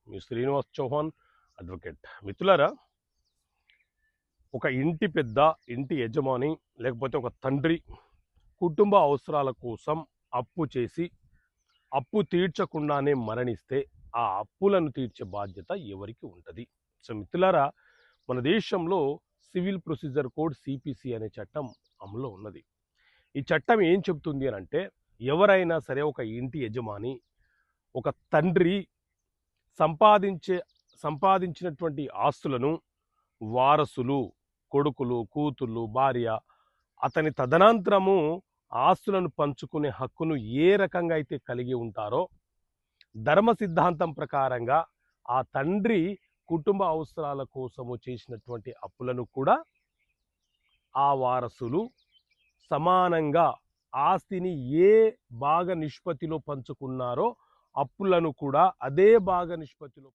మీ Srinivas Chauhan advocate. మిత్రులారా, ఒక ఇంటి పెద్ద, ఇంటి యజమాని లేకపోతే ఒక తండ్రి కుటుంబ అవసరాల కోసం అప్పు చేసి అప్పు తీర్చకుండానే మరణిస్తే ఆ అప్పులను తీర్చే బాధ్యత ఎవరికి ఉంటుంది? సో మిత్రులారా, మన దేశంలో సివిల్ ప్రొసీజర్ కోడ్ సిపిసి అనే చట్టం అమల్లో ఉన్నది. ఈ చట్టం ఏం చెబుతుంది అని అంటే, ఎవరైనా సరే ఒక ఇంటి యజమాని, ఒక తండ్రి సంపాదించినటువంటి ఆస్తులను వారసులు, కొడుకులు, కూతుళ్ళు, భార్య, అతని తదనంతరము ఆస్తులను పంచుకునే హక్కును ఏ రకంగా అయితే కలిగి ఉంటారో, ధర్మ సిద్ధాంతం ప్రకారంగా ఆ తండ్రి కుటుంబ అవసరాల కోసము చేసినటువంటి అప్పులను కూడా ఆ వారసులు సమానంగా ఆస్తిని ఏ భాగ నిష్పత్తిలో పంచుకున్నారో అప్పులను కూడా అదే భాగ నిష్పత్తిలో